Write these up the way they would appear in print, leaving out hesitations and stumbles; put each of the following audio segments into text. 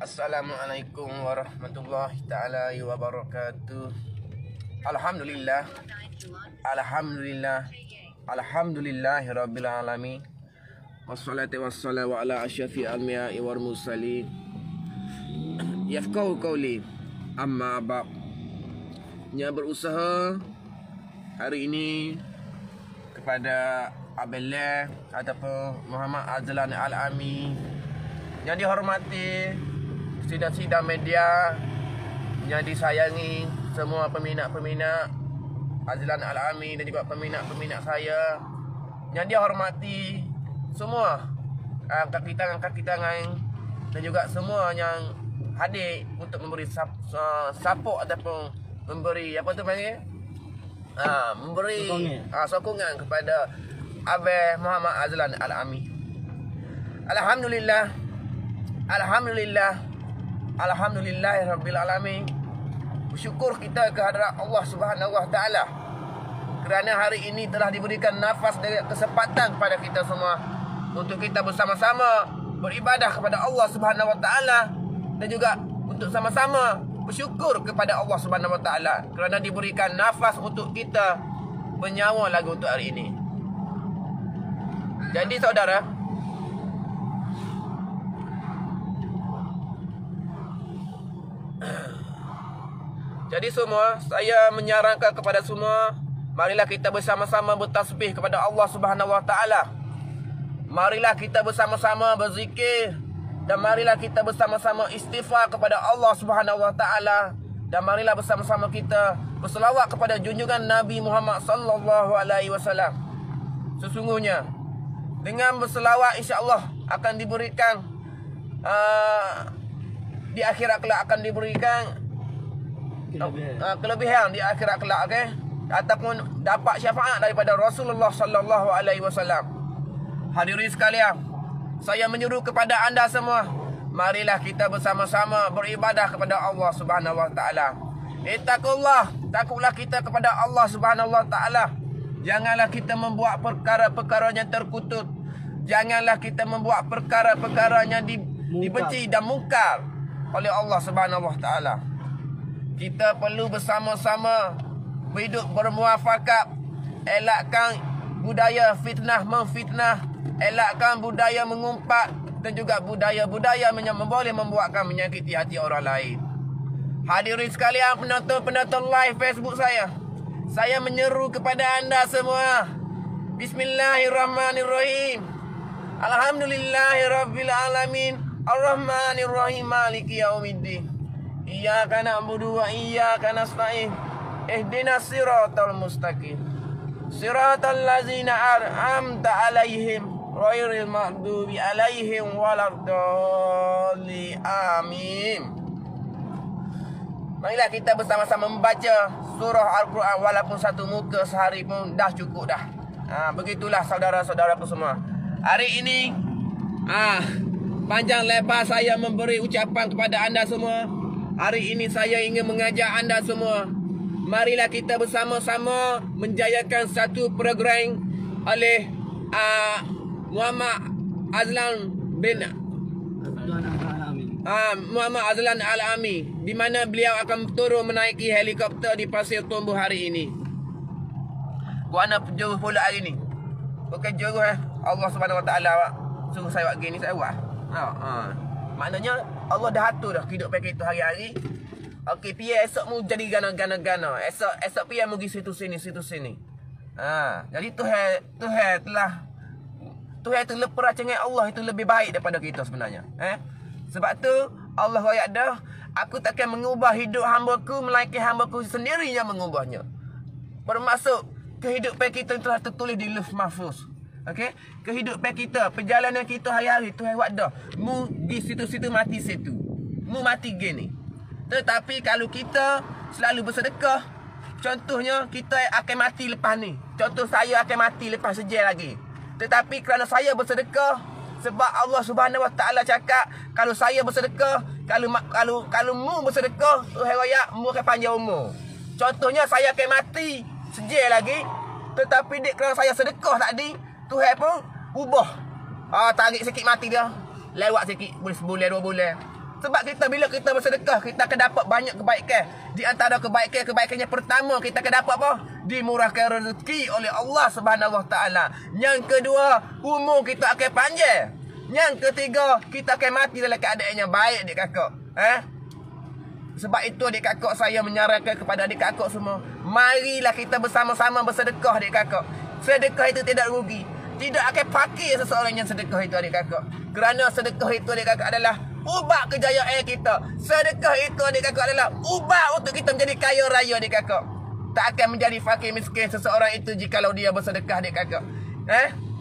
Assalamualaikum warahmatullahi ta'ala wabarakatuh. Alhamdulillah. Alhamdulillah. Alhamdulillahi rabbil alamin. Wassalatu wassalamu ala asyafi al-miya'i wal mursalin. Yafqahu qawli. Amma ba'd. Yang berusaha hari ini kepada Abdullah ataupun Muhammad Azlan Al-Ami yang dihormati, sidang-sidang media yang disayangi, semua peminat-peminat Azlan Al-Ami dan juga peminat-peminat saya yang dihormati, semua kaki tangan dan juga semua yang hadir untuk memberi support ataupun memberi apa tu panggil memberi sokongan kepada Abah Muhammad Azlan Al-Ami. Alhamdulillah. Alhamdulillah. Alhamdulillahirabbil alamin. Bersyukur kita kehadrat Allah Subhanahu wa taala kerana hari ini telah diberikan nafas dan kesempatan kepada kita semua untuk kita bersama-sama beribadah kepada Allah Subhanahu wa taala dan juga untuk sama-sama bersyukur kepada Allah Subhanahu wa taala kerana diberikan nafas untuk kita bernyawa lagi untuk hari ini. Jadi saudara, jadi semua, saya menyarankan kepada semua, marilah kita bersama-sama bertasbih kepada Allah Subhanahu wa taala. Marilah kita bersama-sama berzikir dan marilah kita bersama-sama istighfar kepada Allah Subhanahu wa taala dan marilah bersama-sama kita berselawat kepada junjungan Nabi Muhammad sallallahu alaihi wasallam. Sesungguhnya dengan berselawat insya-Allah akan diberikan di akhirat kelak akan diberikan kelebihan di akhirat kelak, okey, ataupun dapat syafaat daripada Rasulullah sallallahu alaihi wasallam. Hadirin sekalian, saya menyeru kepada anda semua, marilah kita bersama-sama beribadah kepada Allah Subhanahu wa taala. Ittaqullah, takutlah kita kepada Allah Subhanahu wa taala. Janganlah kita membuat perkara-perkara yang terkutuk. Janganlah kita membuat perkara-perkara yang dibenci dan mungkar oleh Allah Subhanahu wa taala. Kita perlu bersama-sama hidup bermuafakat, elakkan budaya fitnah memfitnah, elakkan budaya mengumpat dan juga budaya-budaya yang boleh membuatkan menyakiti hati orang lain. Hadirin sekalian, penonton live Facebook saya menyeru kepada anda semua. Bismillahirrahmanirrahim. Alhamdulillahirabbil alamin. Arrahmanirrahim. Maliki yaumiddin. Iyyaka na'budu wa iyyaka nasta'in. Ihdinas siratal mustaqim. Siratal ladzina an'amta 'alaihim ghairil maghdubi 'alaihim waladdallin. Amin. Marilah kita bersama-sama membaca surah Al-Quran walaupun satu muka sehari pun dah cukup dah. Begitulah saudara-saudaraku semua. Hari ini panjang lebar saya memberi ucapan kepada anda semua. Hari ini saya ingin mengajak anda semua, marilah kita bersama-sama menjayakan satu program oleh Muhammad Azlan bin Muhammad Azlan Al-Ami, di mana beliau akan turun menaiki helikopter di Pasir Tumbuh hari ini. Buana penjuru pula hari ini. Bukan juru Allah Subhanahu wa taala suruh saya buat gini, saya buat. Maknanya Allah dah atur dah kehidupan kita hari-hari. Okey, piye esok mu jadi gana-gana. Esok piye mu pergi situ sini. Jadi Tuhan tu lepas dengan Allah itu lebih baik daripada kita sebenarnya. Sebab tu Allah ayat dah, aku takkan mengubah hidup hamba-Ku melainkan hamba-Ku sendiri yang mengubahnya. Bermaksud kehidupan kita telah tertulis di Lauh Mahfuz. Okey, kehidupan kita, perjalanan kita hari-hari Tuhan buat dah. Mu pergi situ-situ mati situ. Mu mati gini. Tetapi kalau kita selalu bersedekah, contohnya kita akan mati lepas ni. Contoh saya akan mati lepas sejak lagi. Tetapi kerana saya bersedekah, sebab Allah Subhanahu wa taala cakap, kalau saya bersedekah, kalau mu bersedekah, Tuhan raya mu akan panjang umur. Contohnya saya akan mati sejak lagi, tetapi kerana saya sedekah tadi, Tuhan pun ubah. Tarik sikit mati dia. Lewat sikit, boleh sebulan 2 bulan. Sebab kita bila kita bersedekah, kita akan dapat banyak kebaikan. Di antara kebaikannya pertama, kita akan dapat apa? Dimurahkan rezeki oleh Allah Subhanahu Wa Taala. Yang kedua, umur kita akan panjang. Yang ketiga, kita akan mati dalam keadaan yang baik, adik kakak. Sebab itu adik kakak, saya menyarankan kepada adik kakak semua, marilah kita bersama-sama bersedekah, adik kakak. Sedekah itu tidak rugi. Tidak akan fakir seseorang yang sedekah itu, adik kakak. Kerana sedekah itu, adik kakak, adalah ubat kejayaan kita. Sedekah itu, adik kakak, adalah ubat untuk kita menjadi kaya raya, adik kakak. Tak akan menjadi fakir miskin seseorang itu jikalau dia bersedekah, adik kakak.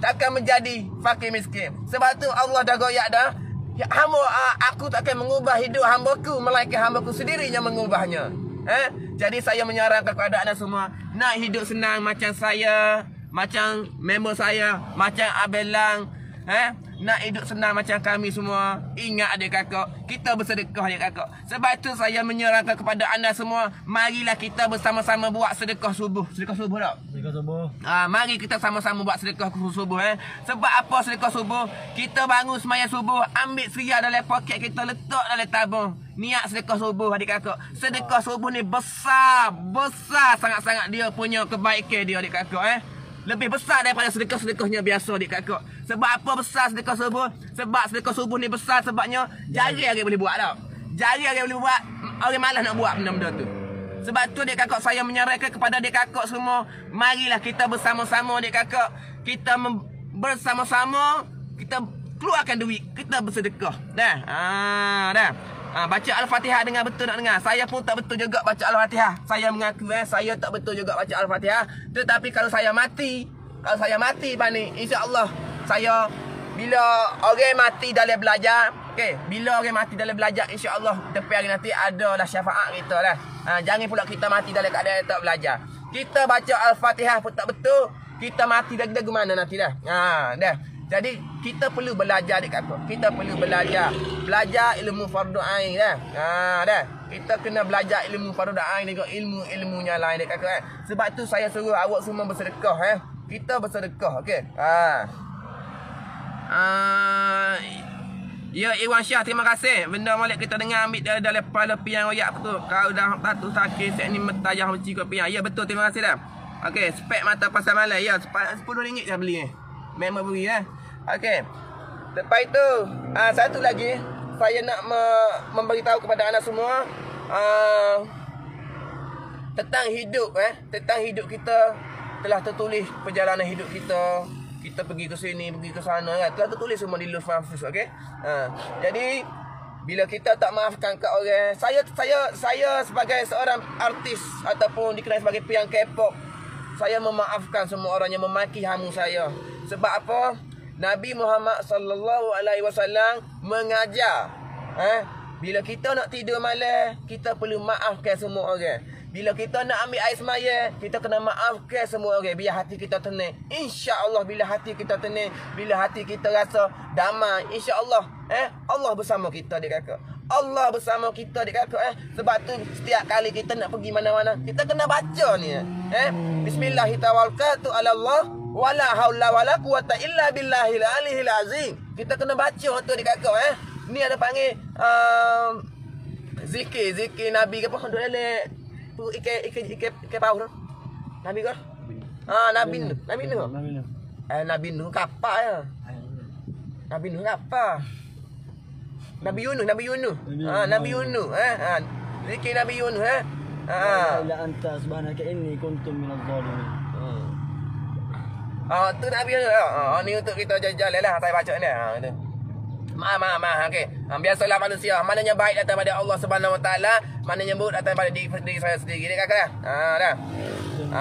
Tak akan menjadi fakir miskin. Sebab tu Allah dah goyak dah. Ya, aku tak akan mengubah hidup hamba-Ku, melainkan hamba-Ku sendiri yang mengubahnya. Jadi saya menyarankan kepada anda semua, nak hidup senang macam saya, macam member saya, macam Abelang, nak hidup senang macam kami semua. Ingat adik kakak, kita bersedekah, adik kakak. Sebab itu saya menyarankan kepada anda semua, marilah kita bersama-sama buat sedekah subuh. Sedekah subuh tak? Sedekah subuh. Mari kita sama-sama buat sedekah subuh. Sebab apa sedekah subuh? Kita bangun sembahyang subuh, ambil seria dalam poket kita, letak dalam tabung. Niat sedekah subuh, adik kakak. Sedekah subuh ni besar sangat-sangat dia punya kebaikan dia, adik kakak. Lebih besar daripada sedekah-sedekahnya biasa, adik kakak. Sebab apa besar sedekah subuh? Sebab sedekah subuh ni besar sebabnya jarang orang boleh buat tau. Jarang orang boleh buat. Orang malas nak buat benda-benda tu. Sebab tu adik kakak, saya menyarankan kepada adik kakak semua, marilah kita bersama-sama, adik kakak. Kita bersama-sama, kita keluarkan duit, kita bersedekah. Dah. Baca Al-Fatihah dengan betul nak dengar. Saya pun tak betul juga baca Al-Fatihah. Saya mengaku saya tak betul juga baca Al-Fatihah. Tetapi kalau saya mati panik, insya-Allah saya, bila orang mati dalam belajar, bila orang mati dalam belajar, insya-Allah tepi hari nanti adalah syafaat kita lah. Jangan pula kita mati dalam keadaan tak belajar. Kita baca Al-Fatihah pun tak betul, kita mati dah mana nanti dah. Dah. Jadi kita perlu belajar, adik kakak. Kita perlu belajar ilmu fardu ain dah. Dah. Kita kena belajar ilmu fardu ain dengan ilmu-ilmunya lain, adik kakak. Sebab tu saya suruh awak semua bersedekah. Kita bersedekah, okey. Ya, Iwan Syah, terima kasih. Benda molek kita dengar ambil dalam kepala piang royak tu. Kau dah batu sakit set ni metayah menci kau piang. Ya, betul, terima kasih dah. Okey, spek mata pasal malam. Ya, RM10 dah beli ni. Memang beri Okey. Lepas itu, satu lagi saya nak memberitahu kepada anda semua tentang hidup tentang hidup kita. Telah tertulis perjalanan hidup kita. Kita pergi ke sini, pergi ke sana kan. Telah tertulis semua di Lauhul Mahfuz, okey. Jadi bila kita tak maafkan kat orang, saya sebagai seorang artis ataupun dikenal sebagai piang K-pop, saya memaafkan semua orang yang memaki hamu saya. Sebab apa? Nabi Muhammad sallallahu alaihi wasallam mengajar, bila kita nak tidur malam, kita perlu maafkan semua orang. Bila kita nak ambil air semaya, kita kena maafkan semua orang biar hati kita tenang. Insya-Allah bila hati kita tenang, bila hati kita rasa damai, insya-Allah Allah bersama kita, adik kakak. Allah bersama kita, adik kakak. Sebab tu setiap kali kita nak pergi mana-mana, kita kena baca ni. Bismillahirrahmanirrahim. Ala Allah wala haula wala quwata illa billahil aliyil azim. Kita kena baca tu, adik kakak. Ni ada panggil zikir Nabi ke apa? Duk lelek tu ikan paus tu. Nabi ke? Nabi Nuh kapal ya. Nabi Nuh kapal. Nabi Yunus. Nabi Yunus. Zikir Nabi Yunus la anta subhanaka inni kuntum minadh dhalimin. Tu Nabi Yunus. Ni untuk kita jalan lah saya baca ni. Tu. Maaf. Okey. Biasalah manusia. Mananya baik datang pada Allah Subhanahu Wa Taala, mananya buruk datang pada diri saya sendiri. Ni kakak dah. Dah.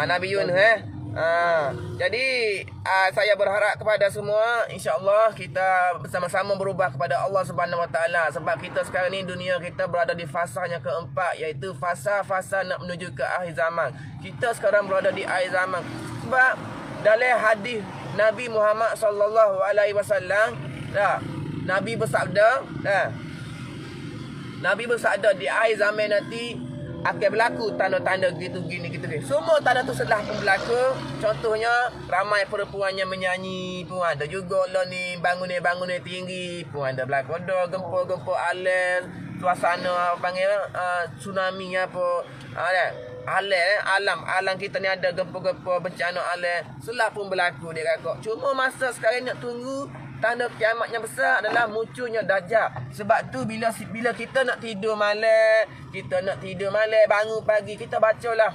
Nabi Yunus jadi saya berharap kepada semua, insya-Allah kita bersama-sama berubah kepada Allah Subhanahu Wa Taala. Sebab kita sekarang ni dunia kita berada di fasa yang keempat, iaitu fasa nak menuju ke akhir zaman. Kita sekarang berada di akhir zaman. Sebab dalam hadis Nabi Muhammad sallallahu alaihi wasallam, Nabi bersabda, Nabi bersabda di akhir zaman nanti akan berlaku tanda-tanda gitu gini. Semua tanda tu setelah pun berlaku. Contohnya ramai perempuan yang menyanyi pun ada juga lah ni, bangunan tinggi pun ada berlaku. Ada gempa alam, suasana panggil tsunami apa alam kita ni ada gempa-gempa bencana alam selah pun berlaku dia kakak. Cuma masa sekarang nak tunggu tanda kiamat yang besar adalah munculnya Dajjal. Sebab tu bila kita nak tidur malam, bangun pagi, kita bacalah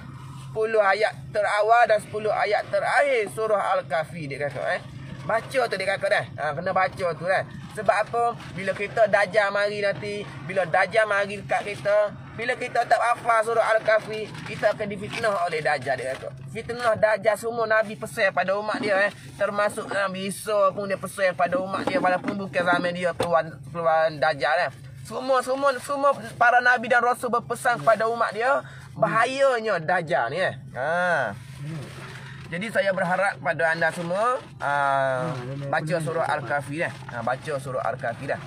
10 ayat terawal dan 10 ayat terakhir surah Al-Kahfi dia kakak. Baca tu dia kakak dah. Kena baca tu dah. Sebab apa? Bila kita Dajjal mari nanti, bila Dajjal mari dekat kita, bila kita tak hafal surah Al-Kahfi, kita akan difitnah oleh Dajjal dia kakak. Fitnah Dajjal semua Nabi pesan pada umat dia termasuk Nabi Isa pun dia pesan pada umat dia walaupun bukan zaman dia keluar Dajjal Semua para nabi dan rasul berpesan kepada umat dia bahayanya Dajjal ni Jadi saya berharap pada anda semua baca surah Al-Kahfi dah. Baca surah Al-Kahfi dah.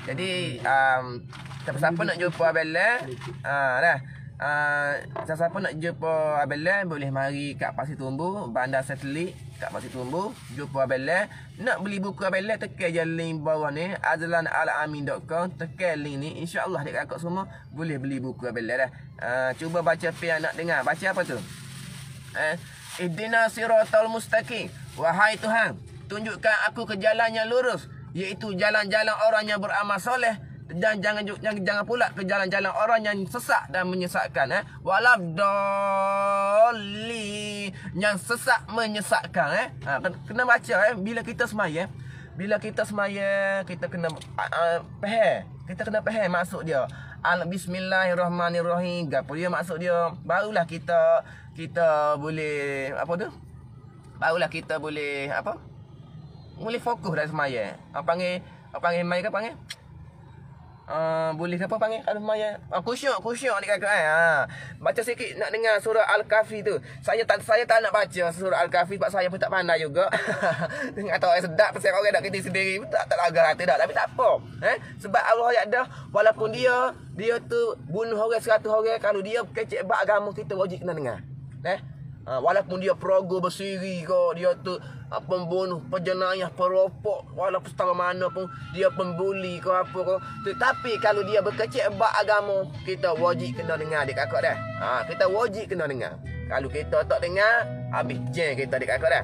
Jadi siapa nak jumpa Abella dah. Siapa nak jumpa Abella boleh mari kat Pasir Tumbu, Bandar Satelit kat Pasir Tumbu, jumpa Abella. Nak beli buku Abella tekan je link bawah ni azlanalamin.com, tekan link ni insya-Allah dekat kakak semua boleh beli buku Abella dah. Cuba baca pian nak dengar. Baca apa tu? Ihdinas siratal mustaqim. Wahai Tuhan, tunjukkan aku ke jalan yang lurus, iaitu jalan-jalan orang yang beramal soleh, dan jangan pula ke jalan-jalan orang yang sesak dan menyesatkan. Walabdolli, yang sesak menyesatkan. Kena baca bila kita semaya. Bila kita semaya, kita kena faham. Kita kena faham maksud dia. Bismillahirrahmanirrahim. Apa dia maksud dia? Barulah kita boleh apa tu? Barulah kita boleh apa? Boleh fokus dalam semaya. Panggil mai ke panggil? Boleh apa panggil kalau semaya? Khusyuk ni kakak. Baca sikit nak dengar surah Al-Kahfi tu. Saya tak nak baca surah Al-Kahfi sebab saya pun tak pandai juga. Dengar tahu sedap pasal orang nak kerja sendiri tak lagar hati dah. Tapi tak apa. Sebab Allah ayat dah walaupun dia tu bunuh orang 100 orang, kalau dia kecek bab agama kita wajib kena dengar. Walaupun dia perogoh bersiri ke, dia tu pembunuh, penjenayah, perokok, walaupun setara mana pun dia pembuli ke apa ke, tetapi kalau dia berkecek bab agama, kita wajib kena dengar dia kakak dah. Kita wajib kena dengar. Kalau kita tak dengar, habis jeng kita dia kakak dah.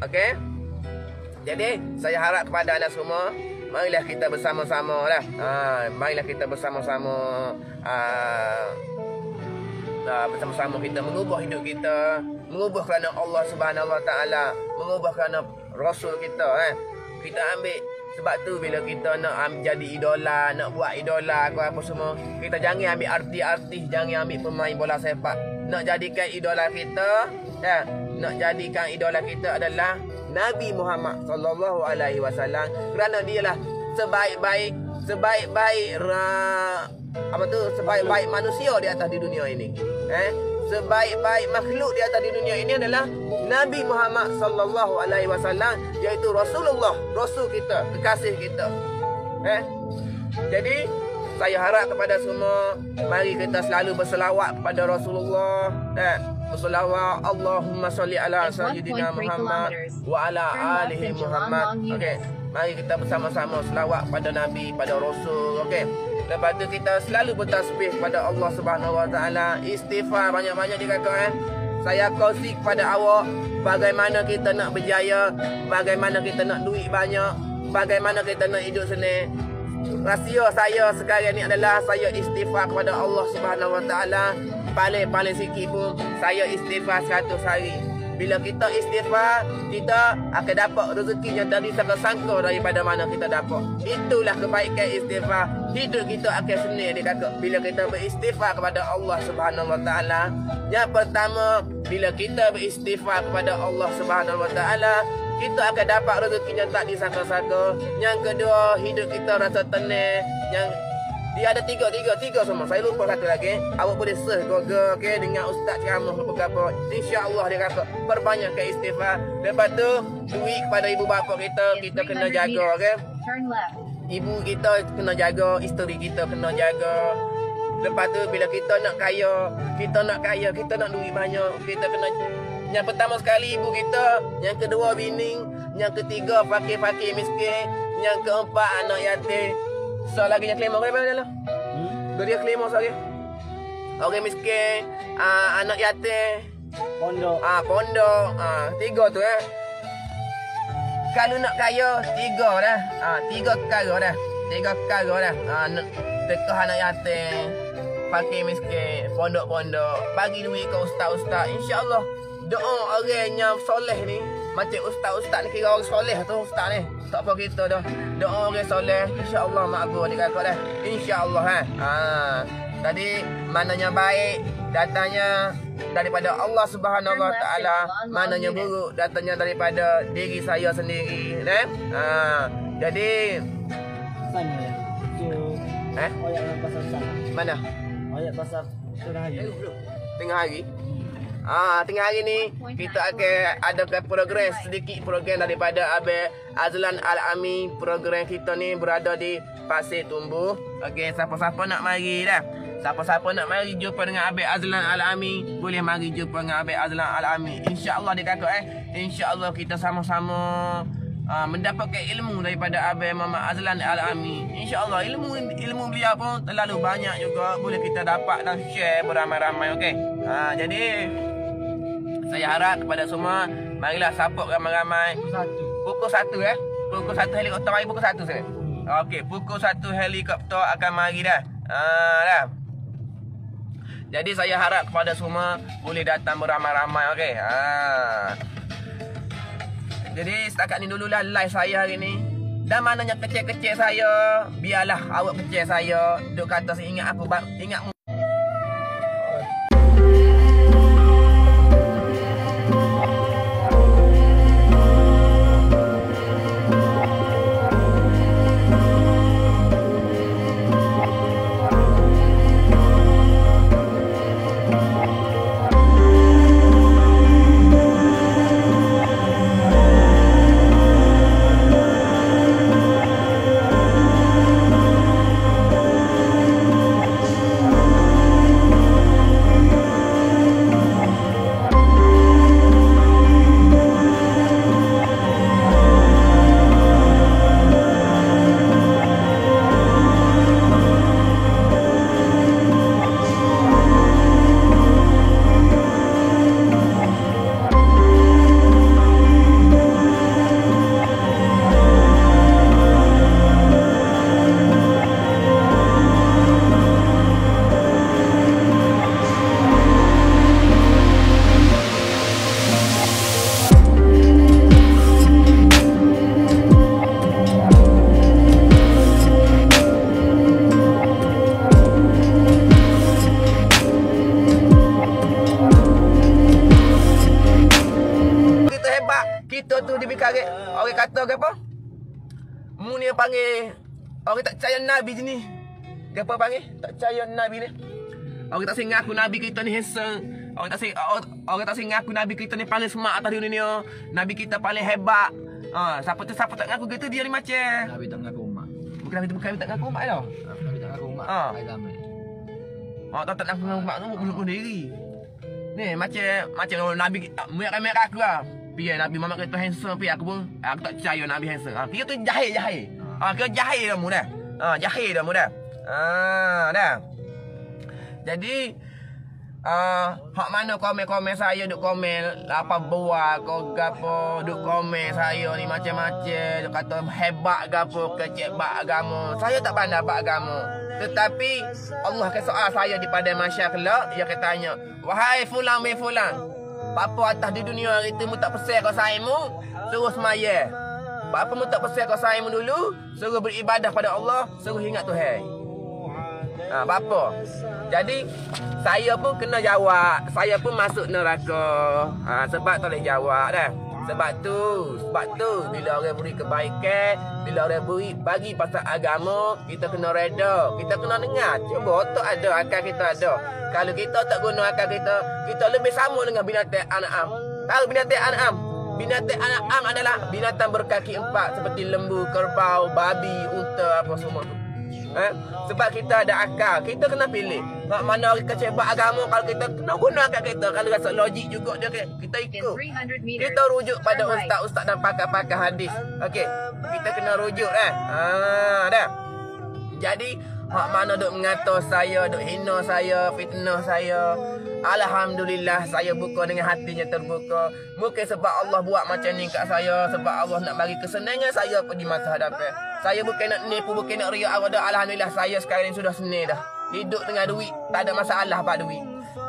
Okey. Jadi saya harap kepada anda semua, marilah kita bersama-sama lah. Marilah kita bersama-sama bersama-sama kita mengubah hidup kita, mengubah kerana Allah Subhanahu Wa Taala, mengubah kerana Rasul kita. Kita ambil sebab tu bila kita nak jadi idola, nak buat idola apa semua, kita jangan ambil artis, jangan ambil pemain bola sepak. Nak jadikan idola kita, nak jadikan idola kita adalah Nabi Muhammad sallallahu alaihi wasallam, kerana dialah sebaik-baik sebaik-baik manusia di atas di dunia ini. Sebaik-baik makhluk di atas di dunia ini adalah Nabi Muhammad sallallahu alaihi wasallam, iaitu Rasulullah, rasul kita, kekasih kita. Jadi saya harap kepada semua, mari kita selalu berselawat kepada Rasulullah. Berselawat Allahumma salli ala sayyidina Muhammad wa ala alihi Muhammad. Okey, mari kita bersama-sama selawat pada Nabi, pada Rasul. Okey. Lepas tu kita selalu bertasbih kepada Allah Subhanahu Wa Taala, istighfar banyak-banyak di kakak. Saya kongsi kepada awak bagaimana kita nak berjaya, bagaimana kita nak duit banyak, bagaimana kita nak hidup senang. Rahsia saya sekarang ni adalah saya istighfar kepada Allah Subhanahu Wa Taala. Paling sikit pun saya istighfar 100 hari. Bila kita istighfar, kita akan dapat rezeki yang tadi sangka-sangka daripada mana kita dapat. Itulah kebaikan istighfar. Hidup kita akan senang dia kakak bila kita beristighfar kepada Allah Subhanahu Wa Taala. Yang pertama, bila kita beristighfar kepada Allah Subhanahu Wa Taala, kita akan dapat rezeki yang tak disangka-sangka. Yang kedua, hidup kita rasa tenang. Yang dia ada tiga semua. Saya lupa satu lagi. Awak boleh search Google, okey, dengan ustaz ceramah apa. Insya-Allah dia kata perbanyakkan istighfar. Lepas tu, duit kepada ibu bapa kita kena jaga, okey. Ibu kita kena jaga, isteri kita kena jaga. Lepas tu bila kita nak kaya, kita nak duit banyak, kita kena Yang pertama sekali ibu kita, yang kedua bini, yang ketiga fakir-fakir miskin, yang keempat anak yatim. So lagi yang kelima berapa dah? Dia kelima lagi. Orang miskin, anak yatim, Pondok. pondok, tiga tu Kalau nak kaya, tiga dah. Tiga perkara dah. Tiga perkara dah. Tekah anak yatim, fakir miskin, pondok-pondok, bagi duit ke ustaz-ustaz. InsyaAllah doa orang yang soleh ni, macam ustaz-ustaz ni, kira orang soleh tu ustaz ni. Tak apa kita dah. Doa orang soleh, insya-Allah makbul dia kata dah. Insya-Allah Tadi mananya baik datanya daripada Allah Subhanahu Wa Taala, mananya buruk datanya daripada diri saya sendiri, jadi Sana ya. Tu. Ayat yang pasal sana. mana? Ayat pasal tengah hari. Tengah hari. Tengah hari ni kita akan adakan progres, sedikit program daripada Abang Azlan Al-Ami. Program kita ni berada di Pasir Tumbuh. Okey, siapa-siapa nak mari dah. Siapa-siapa nak mari jumpa dengan Abang Azlan Al-Ami, boleh mari jumpa dengan Abang Azlan Al-Ami. Insya-Allah dia kata insya-Allah kita sama-sama mendapatkan ilmu daripada Abang Muhammad Azlan Al-Ami. InsyaAllah ilmu beliau pun terlalu banyak juga, boleh kita dapat dan share beramai-ramai. Okey. Jadi saya harap kepada semua, marilah support ramai-ramai. Pukul 1 Pukul 1 helikopter mari pukul 1 sana. Okey, pukul 1 helikopter akan mari dah. Dah. Jadi saya harap kepada semua boleh datang beramai-ramai. Okey. Jadi setakat ni dululah live saya hari ni. Dan mananya kecil-kecil saya, biarlah awak kecil saya duk kata saya ingat aku, ingat kita tu dibikaret. Orang kata ke apa? Mu ni panggil orang tak percaya Nabi je ni. Dia apa panggil? Tak percaya Nabi ni. Orang tak singgah aku Nabi kita ni handsome. Orang tak singgah aku Nabi kita ni paling smart atas dunia. Nabi kita paling hebat. Siapa tak ngaku gitu dia ni macam. Nabi tak ngaku umat. Bukan Nabi tak ngaku umat tau. Nabi tak ngaku umat. Agama. Tak ngaku umat tu bunuh diri. Ni macam Nabi merah aku lah. Biar Nabi Muhammad kata handsome, aku pun aku tak percaya Nabi handsome. Dia tu jahil. Kau jahil dah mu dah. Jahil dah mu dah. Dah. Jadi hak mana komen-komen saya duk komen apa buah kau gapo duk komen saya ni macam-macam, duk kata hebat gapo kecek bab agama. Saya tak pandai bab agama. Tetapi Allah akan soal saya di pada masyarakat kelak, dia akan tanya, "Wahai fulan bin fulan, apa atas di dunia hari tu mu tak pesan kau saimu suruh semaya? Apa mu tak pesan kau saimu dulu suruh beribadah pada Allah, suruh ingat Tuhan?" Apa? Jadi saya pun kena jawab. Saya pun masuk neraka. Sebab tak boleh jawab dah. Sebab tu bila orang beri kebaikan, bila orang bagi pasal agama, kita kena reda, kita kena dengar. Cuba otak ada, akal kita ada. Kalau kita tak guna akal kita lebih sama dengan binatang an'am. Tahu binatang an'am? Binatang an'am adalah binatang berkaki empat seperti lembu, kerbau, babi, unta apa semua tu. Sebab kita ada akal, kita kena pilih. Hak mana kita cepat agama, kalau kita kena guna kat kita, kalau rasa logik juga dia kita ikut. Kita rujuk pada ustaz-ustaz dan pakar-pakar hadis. Okey, kita kena rujuk dah. Dah. Jadi hak mana duk mengata saya, duk hina saya, fitnah saya, alhamdulillah saya buka dengan hatinya terbuka. Mungkin sebab Allah buat macam ni kat saya, sebab Allah nak bagi kesenangan saya di masa hadapan. Saya bukan nak nipu, bukan nak riak awak dah. Alhamdulillah saya sekarang ni sudah senang dah. Hidup dengan duit tak ada masalah bab duit.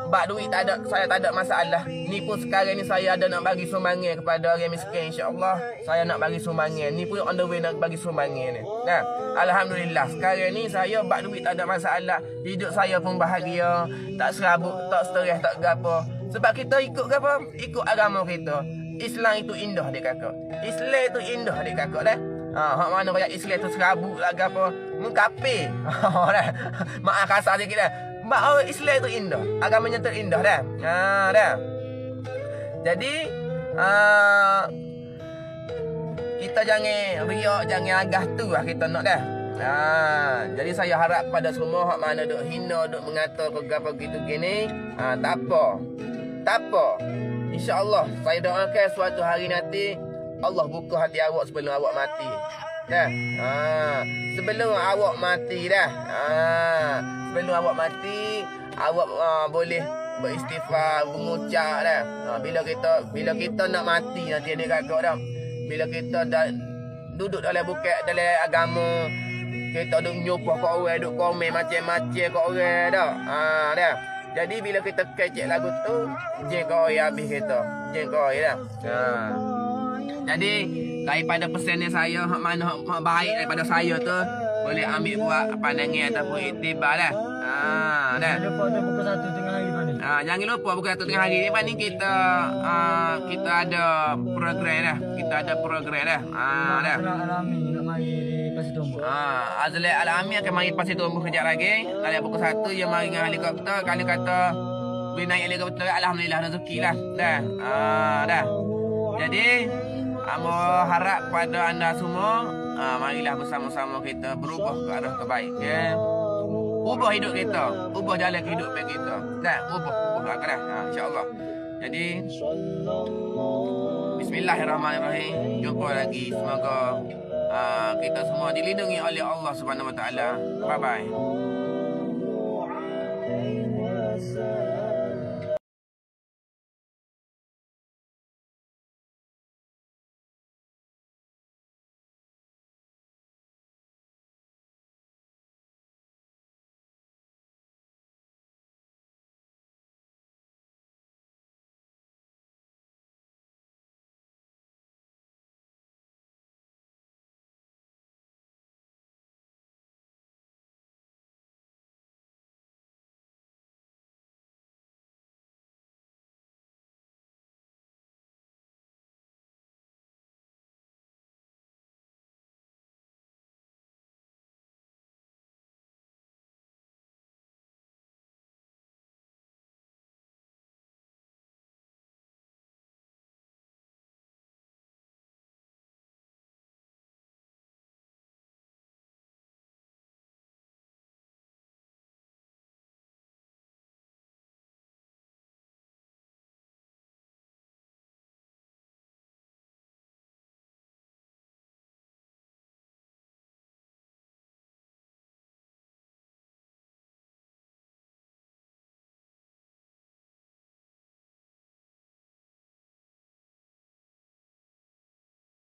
Bab duit tak ada, saya tak ada masalah. Ni pun sekarang ni saya ada nak bagi sumbangan kepada orang miskin, insya-Allah. Saya nak bagi sumbangan. Ni pun on the way nak bagi sumbangan ni. Nah, alhamdulillah sekarang ni saya bab duit tak ada masalah. Hidup saya pun bahagia, tak serabut, tak stres, tak gapo. Sebab kita ikut gapo? Ikut agama kita. Islam itu indah dek kakak. Islam itu indah dek kakak dah. Hak mana kaya Islam tu serabut lah gapo. Mengkape. Dah. Maaf kasar sikit dah. Mak Islam tu indah. Agamanya tu indah dah. Dah. Jadi kita jangan riak, jangan agah tu lah kita nak dah. Jadi saya harap pada semua hak mana duk hina, duk mengata ke gapo gitu gini, tak apa. Tak apa. Insya-Allah saya doakan suatu hari nanti Allah buka hati awak sebelum awak mati. Dah. Sebelum awak mati dah. Sebelum awak mati, awak boleh beristighfar, mengucap dah. Bila kita nak mati nanti adik kakak dah. Bila kita dah duduk dalam buket dalam agama, kita duk nyumpah kat orang, duk komen macam-macam kat orang dah. Dah. Jadi bila kita kecek lagu tu, jeng kau habis kita. Jeng kau dah. Jadi daripada pesan saya, hak mana hak baik daripada saya tu, boleh ambil buat pandangan ataupun iktibar dah. Dah. Jangan lupa tu pukul 1 tengah hari ni. Jangan lupa pukul 1 tengah hari ni kita ada program dah. Kita ada program dah. Dah. Alami nak mari di Pasir Tumbuh. Azli Alami akan mari Pasir Tumbuh kejap lagi. Kali pukul 1 dia mari dengan helikopter. Kalau kata boleh naik helikopter, alhamdulillah rezeki lah. Dah. Dah. Jadi harap pada anda semua, marilah bersama-sama kita berubah ke arah kebaikan. Ubah hidup kita, ubah jalan kehidupan kita. Dah, ubah dah. Insya-Allah. Jadi bismillahirrahmanirrahim. Jumpa lagi. Semoga kita semua dilindungi oleh Allah Subhanahu Wa Taala. Bye bye.